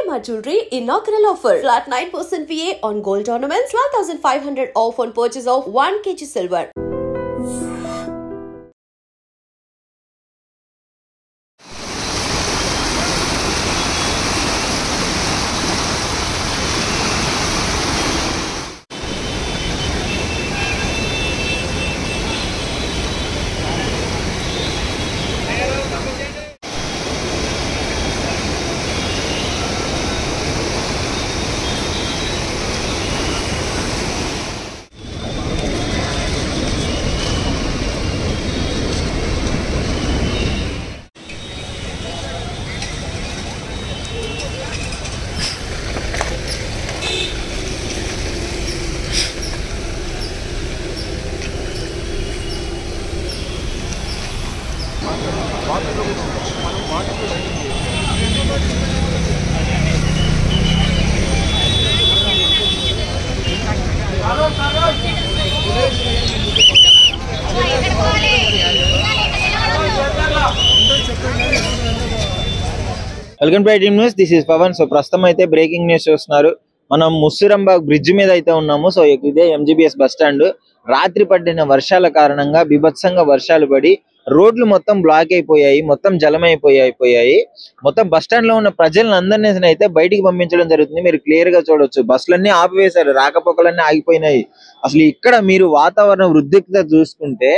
Shalimar Jewelry inaugural offer. Flat 9% VA on gold ornaments, 12,500 off on purchase of 1 kg silver. Welcome to ITM news. This is Pawan. So ప్రస్తుతం అయితే breaking news చూస్తున్నారు. మనం ముస్సూరంబాగ్ bridge మీద అయితే ఉన్నాము. So ఇదే MGBS bus stand. రాత్రి పడిన వర్షాల కారణంగా బీభత్సంగా వర్షాలు పడి రోడ్లు మొత్తం బ్లాక్ అయిపోయాయి, మొత్తం జలమైపోయాయి. మొత్తం బస్ స్టాండ్ లో ఉన్న ప్రజలందరినీ అయితే బయటికి పంపించడం జరుగుతుంది. మీరు క్లియర్ గా చూడొచ్చు, బస్సులన్నీ ఆపివేశారు, రాకపోకలన్నీ ఆగిపోయినాయి. అసలు ఇక్కడ మీరు వాతావరణం ఉద్రిక్తత చూసుకుంటే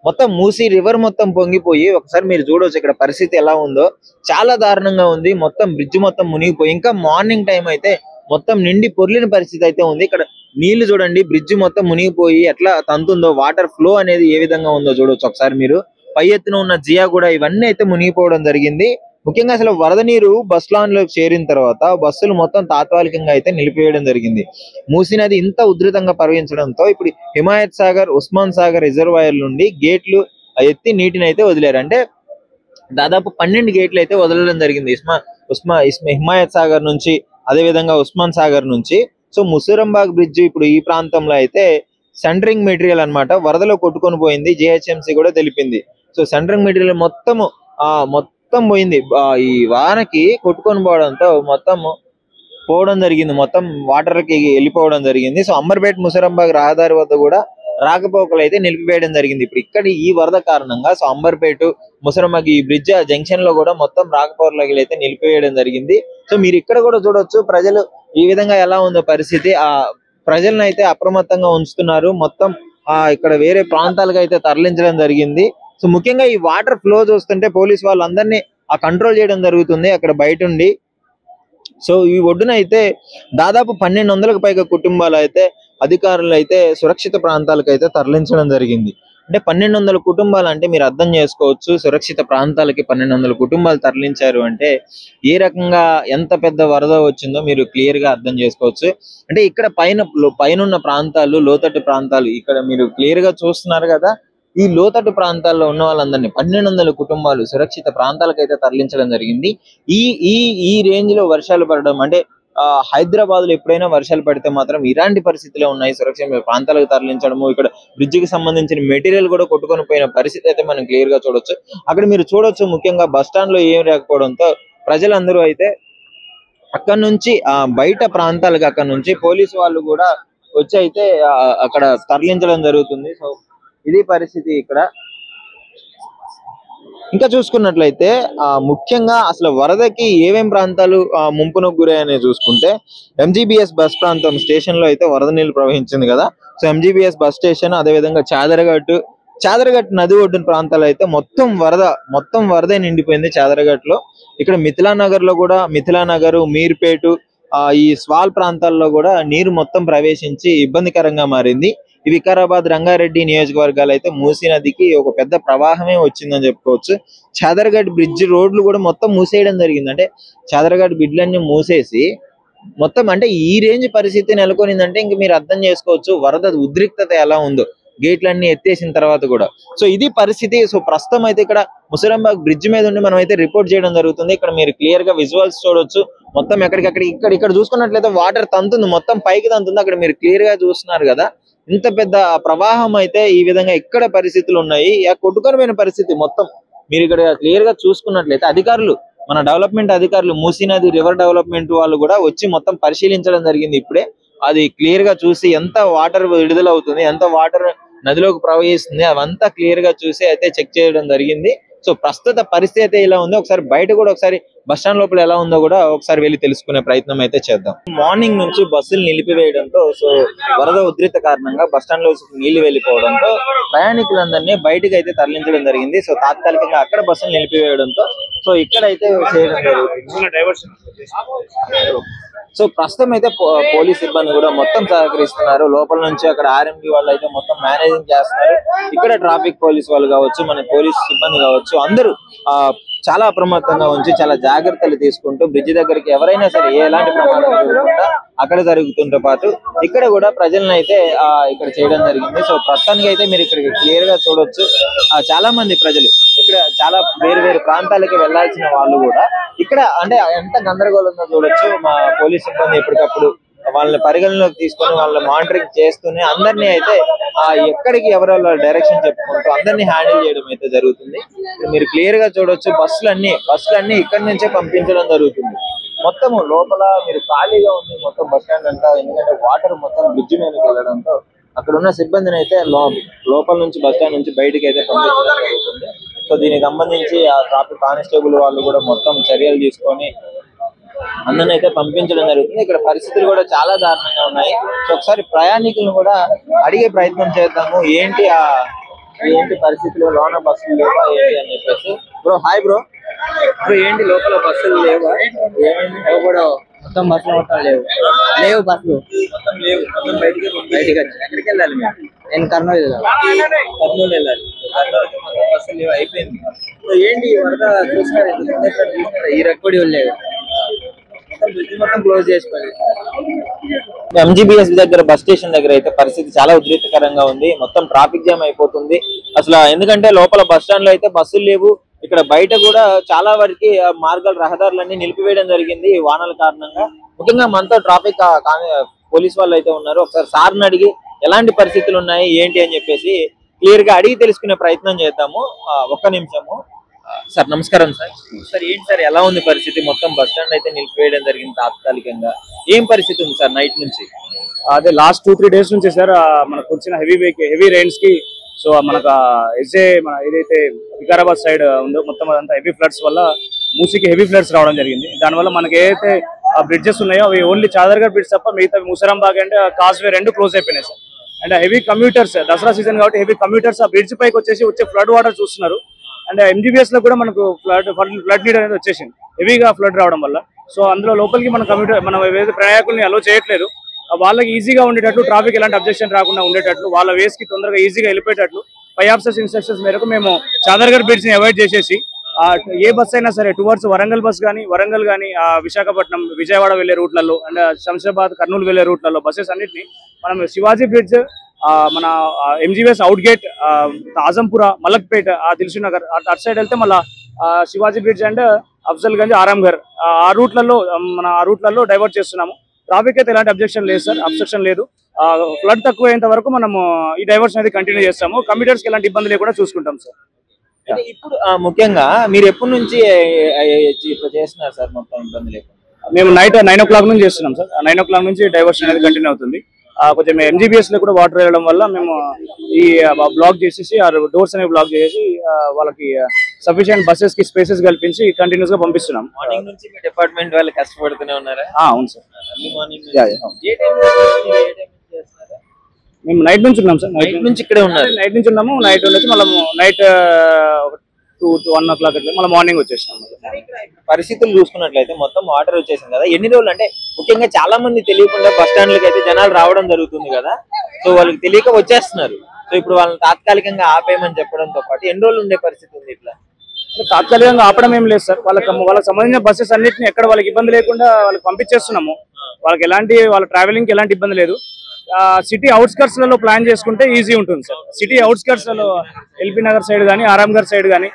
మొత్తం మూసీ రివర్ మొత్తం పొంగిపోయి ఒకసారి మీరు చూడవచ్చు ఇక్కడ పరిస్థితి ఎలా ఉందో. చాలా దారుణంగా ఉంది. మొత్తం బ్రిడ్జ్ మొత్తం మునిగిపోయి ఇంకా మార్నింగ్ టైం అయితే మొత్తం నిండి పొర్లిన పరిస్థితి అయితే ఉంది. ఇక్కడ నీళ్లు చూడండి, బ్రిడ్జ్ మొత్తం మునిగిపోయి ఎట్లా తంతుందో, వాటర్ ఫ్లో అనేది ఏ విధంగా ఉందో చూడొచ్చు ఒకసారి మీరు. పై ఎత్తున ఉన్న జియా కూడా ఇవన్నీ అయితే మునిగిపోవడం జరిగింది. ముఖ్యంగా అసలు వరద నీరు బస్ లాన్ లోకి చేరిన తర్వాత బస్సులు మొత్తం తాత్కాలికంగా అయితే నిలిపివేయడం జరిగింది. మూసీ నది ఇంత ఉధృతంగా ప్రవహించడంతో ఇప్పుడు హిమాయత్ సాగర్, ఉస్మాన్ సాగర్ రిజర్వాయర్ నుండి గేట్లు ఎత్తి నీటిని అయితే వదిలేరు. అంటే దాదాపు 12 గేట్లు అయితే వదలడం జరిగింది హిమాయత్ సాగర్ నుంచి, అదే విధంగా ఉస్మాన్ సాగర్ నుంచి. సో ముస్సూరంబాగ్ బ్రిడ్జ్ ఇప్పుడు ఈ ప్రాంతంలో అయితే సెంటరింగ్ మెటీరియల్ అన్నమాట వరదలో కొట్టుకొని పోయింది. జిహెచ్ఎంసీ కూడా తెలిపింది. సో సెంటరింగ్ మెటీరియల్ మొత్తం పోయింది. ఈ వానకి కొట్టుకొని పోవడంతో మొత్తం పోవడం జరిగింది, మొత్తం వాటర్ కి వెళ్ళిపోవడం జరిగింది. సో అంబర్పేట ముస్సూరంబాగ్ రహదారి వద్ద కూడా రాకపోకలు అయితే నిలిపివేయడం జరిగింది. ఇప్పుడు ఇక్కడ ఈ వరద కారణంగా సో అంబర్పేట ముస్సూరంబాగ్ ఈ బ్రిడ్జ్ జంక్షన్ లో కూడా మొత్తం రాకపోకలు అయితే నిలిపివేయడం జరిగింది. సో మీరు ఇక్కడ కూడా చూడొచ్చు ప్రజలు ఈ విధంగా ఎలా ఉందో పరిస్థితి. ఆ ప్రజలను అయితే అప్రమత్తంగా ఉంచుతున్నారు. మొత్తం ఇక్కడ వేరే ప్రాంతాలకు అయితే తరలించడం జరిగింది. సో ముఖ్యంగా ఈ వాటర్ ఫ్లో చూస్తుంటే పోలీస్ వాళ్ళందరినీ కంట్రోల్ చేయడం జరుగుతుంది అక్కడ బయట ఉండి. సో ఈ ఒడ్డున అయితే దాదాపు 1200కు పైగా కుటుంబాలు అయితే అధికారులు అయితే సురక్షిత ప్రాంతాలకు అయితే తరలించడం జరిగింది. అంటే 1200 కుటుంబాలు అంటే మీరు అర్థం చేసుకోవచ్చు, సురక్షిత ప్రాంతాలకి 1200 కుటుంబాలు తరలించారు అంటే ఏ రకంగా ఎంత పెద్ద వరద వచ్చిందో మీరు క్లియర్ గా అర్థం చేసుకోవచ్చు. అంటే ఇక్కడ పైన ప్రాంతాలు, లోతట్టు ప్రాంతాలు ఇక్కడ మీరు క్లియర్ గా చూస్తున్నారు కదా. ఈ లోతట్టు ప్రాంతాల్లో ఉన్న వాళ్ళందరినీ 1200 కుటుంబాలు సురక్షిత ప్రాంతాలకు అయితే తరలించడం జరిగింది. ఈ రేంజ్ లో వర్షాలు పడడం అంటే హైదరాబాద్ లో ఎప్పుడైనా వర్షాలు పడితే మాత్రం ఇలాంటి పరిస్థితులే ఉన్నాయి. సురక్షిత ప్రాంతాలకు తరలించడము, ఇక్కడ బ్రిడ్జ్ కి సంబంధించిన మెటీరియల్ కూడా కొట్టుకొని పోయిన పరిస్థితి అయితే మనం క్లియర్ గా చూడొచ్చు. అక్కడ మీరు చూడొచ్చు ముఖ్యంగా బస్ స్టాండ్ లో ఏం లేకపోవడంతో ప్రజలందరూ అయితే అక్కడ నుంచి బయట ప్రాంతాలకు అక్కడ నుంచి పోలీసు వాళ్ళు కూడా వచ్చి అయితే అక్కడ తరలించడం జరుగుతుంది. సో ఇది పరిస్థితి ఇక్కడ. ఇంకా చూసుకున్నట్లయితే ముఖ్యంగా అసలు వరదకి ఏమేం ప్రాంతాలు ముంపునకు గురయ్యాయని చూసుకుంటే ఎంజీబీఎస్ బస్ ప్రాంతం స్టేషన్ లో అయితే వరద నీళ్లు ప్రవహించింది కదా. సో ఎంజీబీఎస్ బస్ స్టేషన్, అదే విధంగా చాదరగట్ నది ఒడ్డున ప్రాంతాలు అయితే మొత్తం వరదే నిండిపోయింది చాదరగట్ లో. ఇక్కడ మిథిలానగర్, మీర్పేట, ఈ స్వాల్ ప్రాంతాల్లో కూడా నీరు మొత్తం ప్రవేశించి ఇబ్బందికరంగా మారింది. ఈ వికారాబాద్, రంగారెడ్డి నియోజకవర్గాలు అయితే మూసీ నదికి ఒక పెద్ద ప్రవాహమే వచ్చిందని చెప్పుకోవచ్చు. చాదరగట్ బ్రిడ్జ్ రోడ్లు కూడా మొత్తం మూసేయడం జరిగింది. అంటే చాదరగట్ బ్రిడ్జ్లన్నీ మూసేసి మొత్తం అంటే ఈ రేంజ్ పరిస్థితి నెలకొనిందంటే ఇంక మీరు అర్థం చేసుకోవచ్చు వరద ఉద్రిక్తత ఎలా ఉందో గేట్లన్నీ ఎత్తేసిన తర్వాత కూడా. సో ఇది పరిస్థితి. సో ప్రస్తుతం అయితే ఇక్కడ ముస్సూరంబాగ్ బ్రిడ్జ్ మీద ఉండి మనం అయితే రిపోర్ట్ చేయడం జరుగుతుంది. ఇక్కడ మీరు క్లియర్ గా విజువల్స్ చూడొచ్చు. మొత్తం ఇక్కడ చూసుకున్నట్లయితే వాటర్ తంతుంది, మొత్తం పైకి తంతుంది. అక్కడ మీరు క్లియర్ గా చూస్తున్నారు కదా. ఇంత పెద్ద ప్రవాహం అయితే ఈ విధంగా ఇక్కడ పరిస్థితులు ఉన్నాయి. కొట్టుకొని పోయిన పరిస్థితి మొత్తం మీరు ఇక్కడ క్లియర్ గా చూసుకున్నట్లయితే అధికారులు మన డెవలప్మెంట్ అధికారులు మూసీ నది రివర్ డెవలప్మెంట్ వాళ్ళు కూడా వచ్చి మొత్తం పరిశీలించడం జరిగింది ఇప్పుడే. అది క్లియర్ గా చూసి ఎంత వాటర్ విడుదల అవుతుంది, ఎంత వాటర్ నదిలోకి ప్రవహిస్తుంది అవంతా క్లియర్ గా చూసి అయితే చెక్ చేయడం జరిగింది. సో ప్రస్తుత పరిస్థితి అయితే ఇలా ఉంది. ఒకసారి బయట కూడా ఒకసారి బస్ స్టాండ్ లోపల ఎలా ఉందో కూడా ఒకసారి వెళ్ళి తెలుసుకునే ప్రయత్నం అయితే చేద్దాం. మార్నింగ్ నుంచి బస్సులు నిలిపివేయడంతో సో వరద ఉధృత కారణంగా బస్ స్టాండ్ లో నీళ్లు వెళ్ళిపోవడంతో ప్రయాణికులందరినీ బయటకు అయితే తరలించడం జరిగింది. సో తాత్కాలికంగా అక్కడ బస్సులు నిలిపివేయడంతో సో ఇక్కడైతే చేయడం జరుగుతుంది. సో ప్రస్తుతం అయితే పోలీస్ సిబ్బంది కూడా మొత్తం సహకరిస్తున్నారు. లోపల నుంచి అక్కడ ఆర్ఎండి వాళ్ళు అయితే మొత్తం మేనేజింగ్ చేస్తున్నారు. ఇక్కడ ట్రాఫిక్ పోలీస్ వాళ్ళు కావచ్చు, మన పోలీస్ సిబ్బంది కావచ్చు, అందరూ చాలా అప్రమత్తంగా ఉంచి చాలా జాగ్రత్తలు తీసుకుంటూ బ్రిడ్జ్ దగ్గరికి ఎవరైనా సరే ఎలాంటి ప్రమాదం జరగకుండా అక్కడ జరుగుతుంతో పాటు ఇక్కడ కూడా ప్రజలను అయితే ఇక్కడ చేయడం జరిగింది. సో ప్రస్తుతానికి అయితే మీరు ఇక్కడ క్లియర్ గా చూడొచ్చు, చాలా మంది ప్రజలు ఇక్కడ చాలా వేరు వేరు ప్రాంతాలకి వెళ్లాల్సిన వాళ్ళు కూడా ఇక్కడ అంటే ఎంత గందరగోళంగా చూడొచ్చు. మా పోలీస్ సిబ్బంది ఎప్పటికప్పుడు వాళ్ళని పరిగణలోకి తీసుకొని వాళ్ళని మానిటరింగ్ చేస్తూనే అందరినీ అయితే ఎక్కడికి ఎవరో డైరెక్షన్ చెప్పుకుంటూ అందరినీ హ్యాండిల్ చేయడం అయితే జరుగుతుంది. మీరు క్లియర్ గా చూడొచ్చు, బస్సులన్నీ ఇక్కడి నుంచే పంపించడం జరుగుతుంది. మొత్తము లోపల మీరు ఖాళీగా ఉంది మొత్తం బస్ స్టాండ్ అంతా, ఎందుకంటే వాటర్ మొత్తం బ్రిడ్జ్ మీదకి వెళ్ళడంతో అక్కడ ఉన్న సిబ్బందిని అయితే లోపల నుంచి బస్ స్టాండ్ నుంచి బయటకి అయితే పంపించడం జరుగుతుంది. సో దీనికి సంబంధించి ఆ ట్రాఫిక్ కానిస్టేబుల్ వాళ్ళు కూడా మొత్తం చర్యలు తీసుకొని అందరిని అయితే పంపించడం జరుగుతుంది. ఇక్కడ పరిస్థితులు కూడా చాలా దారుణంగా ఉన్నాయి. సో ఒకసారి ప్రయాణికులను కూడా అడిగే ప్రయత్నం చేద్దాము, ఏంటి పరిస్థితులు, లోన బస్సులు లేవా ఏంటి అని చెప్పేసి. బ్రో హాయ్ బ్రో, ఇప్పుడు ఏంటి లోపల బస్సులు లేవా, ఏమైంది? కూడా మొత్తం బస్సులు మొత్తం లేవు బస్సులు మొత్తం లేవు, మొత్తం బయటికి వచ్చి ఎక్కడికి వెళ్ళాలి మీరు? నేను కర్నూలు వెళ్ళాలి. కర్నూలుకి మొత్తం బస్సులు లేవు, అయిపోయింది. సో ఏంటి వరద చూసినారు, ఈ రెక్కడి లేదు, మొత్తం క్లోజ్ చేసుకోవాలి. ఎంజీబీఎస్ దగ్గర బస్ స్టేషన్ దగ్గర అయితే పరిస్థితి చాలా ఉద్రిక్తకరంగా ఉంది. మొత్తం ట్రాఫిక్ జామ్ అయిపోతుంది అసలు, ఎందుకంటే లోపల బస్ స్టాండ్ లో అయితే బస్సులు లేవు. ఇక్కడ బయట కూడా చాలా వరకు మార్గాలు రహదారులన్నీ నిలిపివేయడం జరిగింది వానల కారణంగా. ముఖ్యంగా మనతో ట్రాఫిక్ పోలీస్ వాళ్ళు అయితే ఉన్నారు. ఒకసారి సార్ని అడిగి ఎలాంటి పరిస్థితులు ఉన్నాయి ఏంటి అని చెప్పేసి క్లియర్ గా అడిగి తెలుసుకునే ప్రయత్నం చేద్దాము. ఒక్క నిమిషము సార్. నమస్కారం సార్. సార్ ఏంటి సార్ ఎలా ఉంది పరిస్థితి? మొత్తం బస్ స్టాండ్ అయితే నిలిపివేయడం జరిగింది తాత్కాలికంగా. ఏం పరిస్థితి ఉంది సార్ నైట్ నుంచి? అదే లాస్ట్ 2-3 డేస్ నుంచి సార్ మనకు వచ్చిన హెవీ రైన్స్ కి సో మనకు మన ఏదైతే వికారాబాద్ సైడ్ ఉందో మొత్తం అదంతా హెవీ ఫ్లడ్స్ వల్ల మూసీకి హెవీ ఫ్లడ్స్ రావడం జరిగింది. దానివల్ల మనకి ఏదైతే బ్రిడ్జెస్ ఉన్నాయో అవి ఓన్లీ చాదర్గఢ్ బ్రిడ్జ్ తప్ప మిగతా ముసరాంబాగ్ అండ్ కాజ్వే రెండు క్లోజ్ అయిపోయినాయి sir. And heavy commuters, Dasara season కాబట్టి హెవీ కమ్యూటర్స్ ఆ బ్రిడ్జ్ పైకి వచ్చే ఫ్లడ్ వాటర్ చూస్తున్నారు. అండ్ ఎంజీబీఎస్ లో కూడా మనకు ఫ్లడ్ నీడ్ అనేది వచ్చేసింది హెవీగా ఫ్లడ్ రావడం వల్ల. సో అందులో లోపలికి మనం ఏదైతే ప్రయాణికుల్ని అలో చేయట్లేదు. వాళ్ళకి ఈజీగా ఉండేటట్లు, ట్రాఫిక్ ఎలాంటి అబ్జెక్షన్ రాకుండా ఉండేటట్లు, వాళ్ళ వేస్ కి తొందరగా ఈజీగా వెళ్ళిపోయేటట్లు పై ఆఫీసర్స్ ఇన్స్ట్రక్షన్స్ మేరకు మేము చాదర్గఢ్ బ్రిడ్జ్ ని అవాయిడ్ చేసేసి ఏ బస్ అయినా సరే టువర్డ్స్ వరంగల్ కానీ విశాఖపట్నం విజయవాడ వెళ్లే రూట్లలో అండ్ శంషాబాద్ కర్నూలు వెళ్లే రూట్లలో బస్సెస్ అన్నింటినీ మనం శివాజీ బ్రిడ్జ్, మన MGBS out gate, Azampura, Malakpet, Dilsukhnagar అటు సైడ్ వెళ్తే మళ్ళీ శివాజీ బ్రిడ్జ్ అండ్ అఫ్జల్ గంజ్, ఆరాంఘర్ ఆ రూట్లలో డైవర్ట్ చేస్తున్నాము. ట్రాఫిక్ అయితే ఎలాంటి అబ్జెక్షన్ లేదు సార్, అబ్స్ట్రక్షన్ లేదు. ఫ్లడ్ తక్కువ అయ్యేంత వరకు మనము ఈ డైవర్షన్ అనేది కంటిన్యూ చేస్తాము. కమ్యూటర్స్ కి ఎలాంటి ఇబ్బంది లేకుండా చూసుకుంటాం సార్. ఇప్పుడు ముఖ్యంగా మీరు ఎప్పటి నుంచి చేస్తున్నారు సార్ మొత్తం ఇబ్బంది లేకుండా? మేము నైట్ 9 o'clock నుంచి చేస్తున్నాం సార్. 9 o'clock నుంచి డైవర్షన్ అనేది కంటిన్యూ అవుతుంది. కొంచెం ఎంజీబీఎస్ లో కూడా వాటర్ వెళ్ళడం వల్ల మేము ఈ బ్లాక్ చేసేసి డోర్స్ అనేవి బ్లాక్ చేసేసి వాళ్ళకి సఫిషియెంట్ బస్సెస్ కి స్పేసెస్ కల్పించి కంటిన్యూస్ గా పంపిస్తున్నాం. మార్నింగ్ నుంచి మీ డిపార్ట్మెంట్ వాళ్ళు కష్టపడుతూనే ఉన్నారా? అవును సార్. మేము నైట్ నుంచి ఉన్నాం సార్. నైట్ నుంచి ఇక్కడే ఉన్నారు? నైట్ నుంచి ఉన్నాము. నైట్ వచ్చి మళ్ళీ నైట్ 2-1 o'clock మళ్ళీ మార్నింగ్ వచ్చేసినాం. పరిస్థితులు చూసుకున్నట్లయితే మొత్తం వాటర్ వచ్చేసింది కదా, ఎన్ని రోజులు అంటే ముఖ్యంగా చాలా మంది తెలియకుండా బస్ స్టాండ్లకి అయితే జనాలు రావడం జరుగుతుంది కదా, సో వాళ్ళకి తెలియక వచ్చేస్తున్నారు. సో ఇప్పుడు వాళ్ళని తాత్కాలికంగా ఆపేయమని చెప్పడంతో పాటు ఎన్ని రోజులు ఉండే పరిస్థితి ఉంది ఇట్లా? తాత్కాలికంగా ఆపడం ఏం లేదు సార్. వాళ్ళకి సంబంధించిన బస్సెస్ అన్నింటినీ ఎక్కడ వాళ్ళకి ఇబ్బంది లేకుండా వాళ్ళకి పంపించేస్తున్నాము. వాళ్ళ ట్రావెలింగ్ కి ఎలాంటి ఇబ్బంది లేదు. సిటీ అవుట్స్కర్ట్స్ లలో ప్లాన్ చేసుకుంటే ఈజీ ఉంటుంది సార్. సిటీ అవుట్స్కర్ట్స్ లలో ఎల్బీ నగర్ సైడ్ కానీ ఆరాంఘర్ సైడ్ కానీ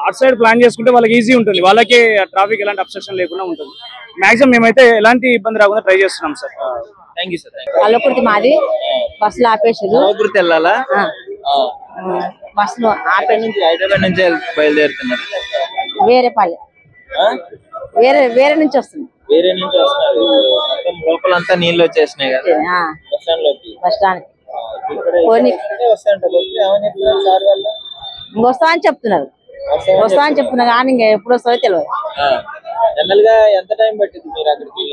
అటు సైడ్ ప్లాన్ చేసుకుంటే వాళ్ళకి ఈజీ ఉంటుంది. వాళ్ళకి ట్రాఫిక్ ఎలాంటి అబ్స్ట్రక్షన్ లేకుండా ఉంటుంది. మాక్సిమం మేమైతే ఎలాంటి ఇబ్బంది రాకుండా ట్రై చేస్తున్నాం sir. Thank you sir. Kalwakurthy మాది బస్సులు ఆపేసారు. కల్లకుర్తి వెళ్ళాలా? బస్సులు ఆపే నుంచి హైదరాబాద్ నుంచి బయలుదేరుతున్నారు. వేరేపల్లి వేరే నుంచి వస్తుంది. వేరే నుంచి వస్తున్నారు. మొత్తం లోపలంతా నీళ్ళు వచ్చేసినాయి కదా బస్ స్టాండ్ లోకి. బస్ స్టాండ్ వస్తా అని చెప్తున్నారు కానీ ఇంకా ఎప్పుడు వస్తారో తెలియదు. జనరల్ గా ఎంత టైం పట్టింది మీరు అక్కడికి?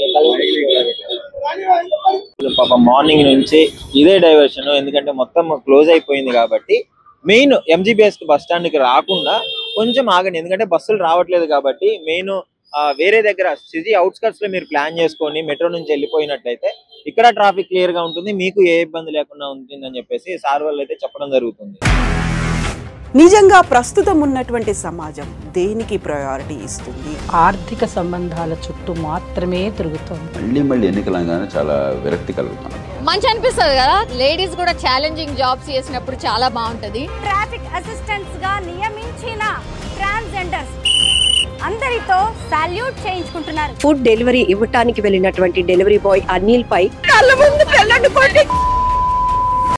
పాపం మార్నింగ్ నుంచి ఇదే డైవర్షన్, ఎందుకంటే మొత్తం క్లోజ్ అయిపోయింది కాబట్టి మెయిన్ ఎంజీబీఎస్ బస్ స్టాండ్ కి రాకుండా కొంచెం ఆగండి, ఎందుకంటే బస్సులు రావట్లేదు కాబట్టి. మెయిన్ వేరే దగ్గర సిటీ అవుట్స్కట్స్ లో మీరు ప్లాన్ చేసుకొని మెట్రో నుంచి వెళ్ళిపోయినట్లయితే ఇక్కడ ట్రాఫిక్ క్లియర్ గా ఉంటుంది, మీకు ఏ ఇబ్బంది లేకుండా ఉంటుందని చెప్పేసి సార్ వాళ్ళు అయితే చెప్పడం జరుగుతుంది. నిజంగా ప్రస్తుతం ఉన్నటువంటి సమాజం దేనికి ప్రయారిటీ ఇస్తుంది? ఆర్థిక సంబంధాల చుట్టూ మాత్రమే తిరుగుతుంది. మళ్ళీ ఎన్నికలంగానే చాలా విరక్తి కలుగుతుంది. మంచి అనిపిస్తుంది కదా, లేడీస్ కూడా ఛాలెంజింగ్ జాబ్స్ చేసినప్పుడు చాలా బాగుంటది. ట్రాఫిక్ అసిస్టెంట్స్ గా నియమించిన ట్రాన్స్జెండర్స్ అందరితో సాల్యూట్ చేయించుకుంటున్నారు. ఫుడ్ డెలివరీ ఇవ్వటానికి వెళ్ళినటువంటి డెలివరీ బాయ్ అనిల్ పై కళ్ళ ముందు పెళ్ళండి కొట్టి